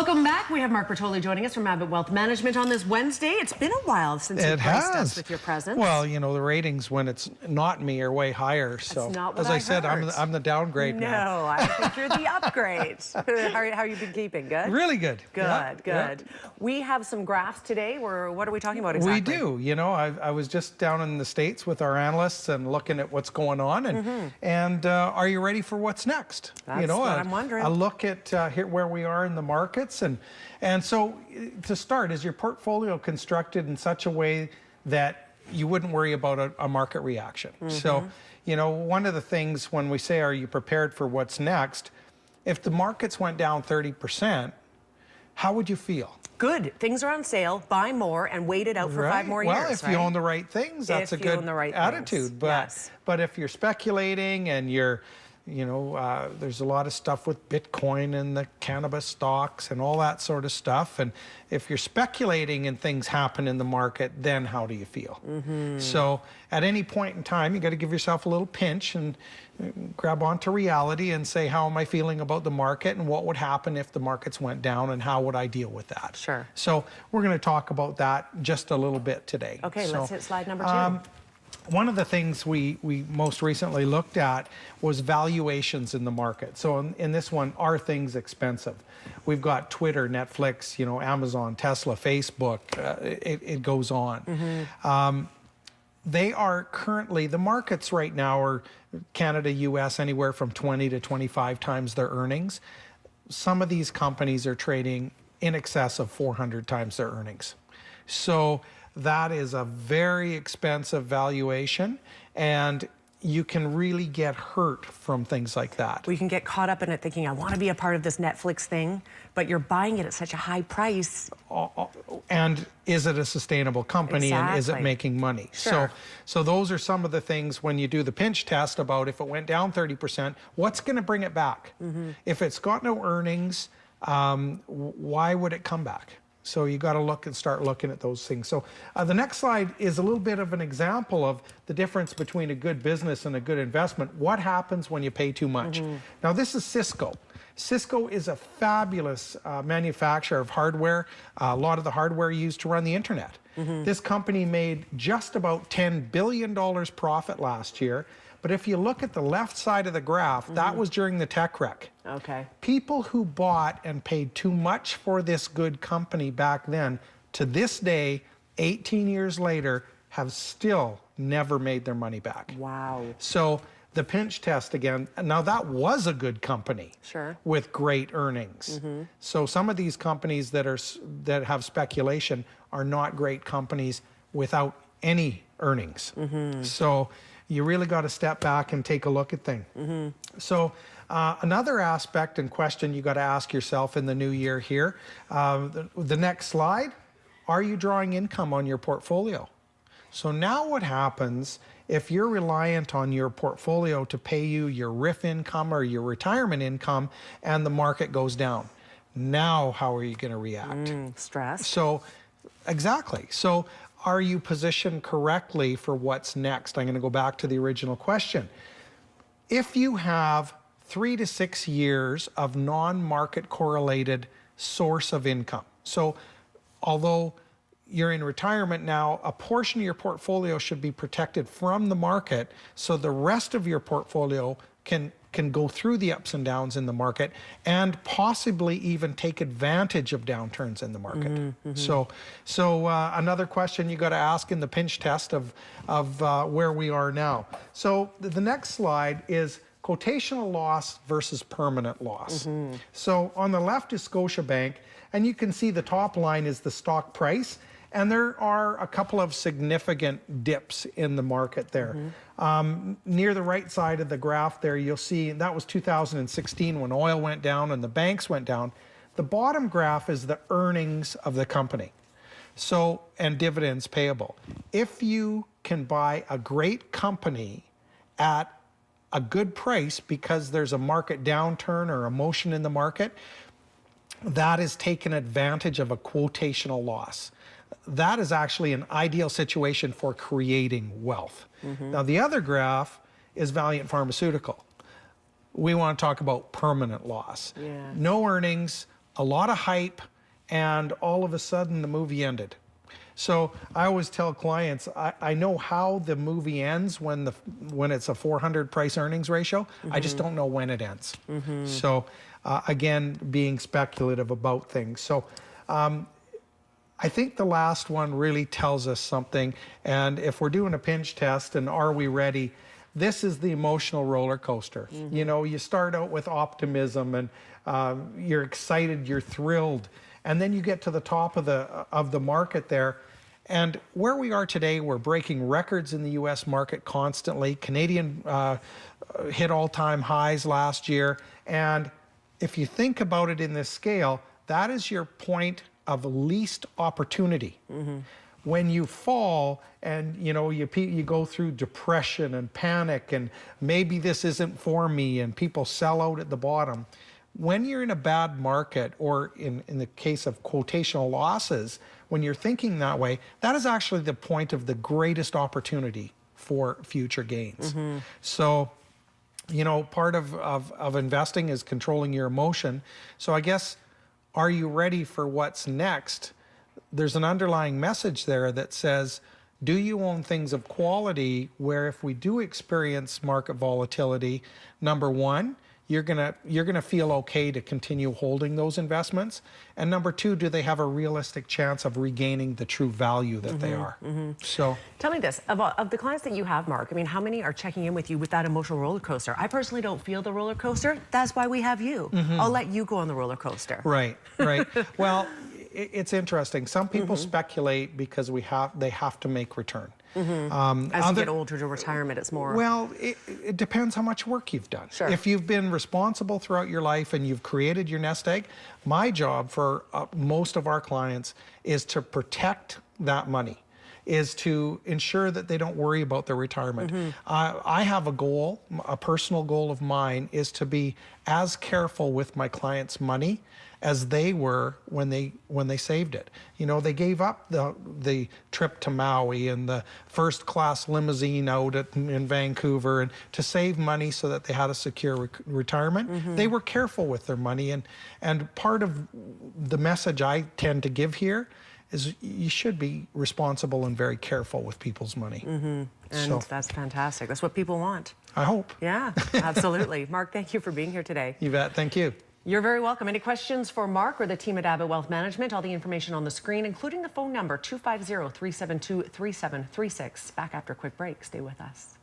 Welcome back. We have Mark Bertoli joining us from Abbott Wealth Management on this Wednesday. It's been a while since you graced us with your presence. Well, you know, the ratings when it's not me are way higher. So, that's not what as I said, I'm the downgrade now. No, I think you're the upgrade. How you been keeping? Good? Really good. Good, yeah, good. Yeah. We have some graphs today. What are we talking about exactly? We do. You know, I was just down in the States with our analysts and looking at what's going on. And, are you ready for what's next? That's you know, what I'm wondering. A look at here where we are in the markets. And so to start, is your portfolio constructed in such a way that you wouldn't worry about a market reaction? So, you know, one of the things when we say, are you prepared for what's next? If the markets went down 30%, how would you feel? Good. Things are on sale. Buy more and wait it out for 5 more years. Well, if you own the right things, that's a good attitude. But if you're speculating and you're, you know, there's a lot of stuff with Bitcoin and the cannabis stocks and all that sort of stuff. And if you're speculating and things happen in the market, then how do you feel? So at any point in time, you got to give yourself a little pinch and grab onto reality and say, how am I feeling about the market and what would happen if the markets went down and how would I deal with that? Sure. So we're going to talk about that just a little bit today. Okay, so, let's hit slide number 2. One of the things we most recently looked at was valuations in the market. So in this one, are things expensive? We've got Twitter, Netflix, you know, Amazon, Tesla, Facebook, it goes on. They are currently, the markets right now are Canada, US, anywhere from 20 to 25 times their earnings. Some of these companies are trading in excess of 400 times their earnings. So that is a very expensive valuation, and you can really get hurt from things like that. We can get caught up in it thinking, I want to be a part of this Netflix thing, but you're buying it at such a high price. And is it a sustainable company, and is it making money? Sure. So those are some of the things when you do the pinch test about if it went down 30%, what's going to bring it back? If it's got no earnings, why would it come back? So you got to look and start looking at those things. So the next slide is a little bit of an example of the difference between a good business and a good investment. What happens when you pay too much? Now this is Cisco. Cisco is a fabulous manufacturer of hardware, a lot of the hardware used to run the internet. This company made just about $10 billion profit last year. But if you look at the left side of the graph, that was during the tech wreck. Okay. People who bought and paid too much for this good company back then, to this day, 18 years later, have still never made their money back. Wow. So the pinch test again, now that was a good company. Sure. With great earnings. So some of these companies that have speculation are not great companies without any earnings. So you really got to step back and take a look at things. So another aspect and question you got to ask yourself in the new year here, the next slide, are you drawing income on your portfolio? So now what happens if you're reliant on your portfolio to pay you your RIF income or your retirement income and the market goes down? Now how are you going to react? Stress. So exactly. So are you positioned correctly for what's next? I'm going to go back to the original question. If you have 3 to 6 years of non-market correlated source of income, so although you're in retirement now, a portion of your portfolio should be protected from the market so the rest of your portfolio can go through the ups and downs in the market and possibly even take advantage of downturns in the market. So another question you got to ask in the pinch test of where we are now. So the next slide is quotational loss versus permanent loss. So on the left is Scotiabank, and you can see the top line is the stock price. And there are a couple of significant dips in the market there. Near the right side of the graph there, you'll see that was 2016 when oil went down and the banks went down. The bottom graph is the earnings of the company. So, and dividends payable. If you can buy a great company at a good price because there's a market downturn or emotion in the market, that is taking advantage of a quotational loss. That is actually an ideal situation for creating wealth. Now, the other graph is Valiant Pharmaceutical. We want to talk about permanent loss. No earnings, a lot of hype, and all of a sudden the movie ended. So I always tell clients, I know how the movie ends when it's a 400 price earnings ratio. I just don't know when it ends. So again, being speculative about things. So I think the last one really tells us something. And if we're doing a pinch test and are we ready, this is the emotional roller coaster. You know, you start out with optimism and you're excited, you're thrilled. And then you get to the top of the market there. And where we are today, we're breaking records in the US market constantly. Canadian hit all-time highs last year. And if you think about it in this scale, that is your point of least opportunity. When you fall and you go through depression and panic and maybe this isn't for me and people sell out at the bottom. When you're in a bad market, or in the case of quotational losses, when you're thinking that way, that is actually the point of the greatest opportunity for future gains. So, you know, part of investing is controlling your emotion. So I guess, are you ready for what's next? There's an underlying message there that says, do you own things of quality where if we do experience market volatility, number one, you're gonna feel okay to continue holding those investments, and number two, do they have a realistic chance of regaining the true value that they are? So tell me this, of the clients that you have, Mark, I mean, how many are checking in with you with that emotional roller coaster? I personally don't feel the roller coaster. That's why we have you. I'll let you go on the roller coaster. Right. Well, it's interesting. Some people speculate because they have to make return. As you get older to retirement, it's more... Well, it depends how much work you've done. Sure. If you've been responsible throughout your life and you've created your nest egg, my job for most of our clients is to protect that money, is to ensure that they don't worry about their retirement. I have a goal, a personal goal of mine, is to be as careful with my clients' money as they were when they saved it. You know, they gave up the trip to Maui and the first class limousine out in Vancouver and to save money so that they had a secure retirement. They were careful with their money, and part of the message I tend to give here is you should be responsible and very careful with people's money. And that's fantastic. That's what people want. I hope. Yeah, absolutely. Mark, thank you for being here today. You bet. Thank you. You're very welcome. Any questions for Mark or the team at Abbott Wealth Management? All the information on the screen, including the phone number 250-372-3736. Back after a quick break. Stay with us.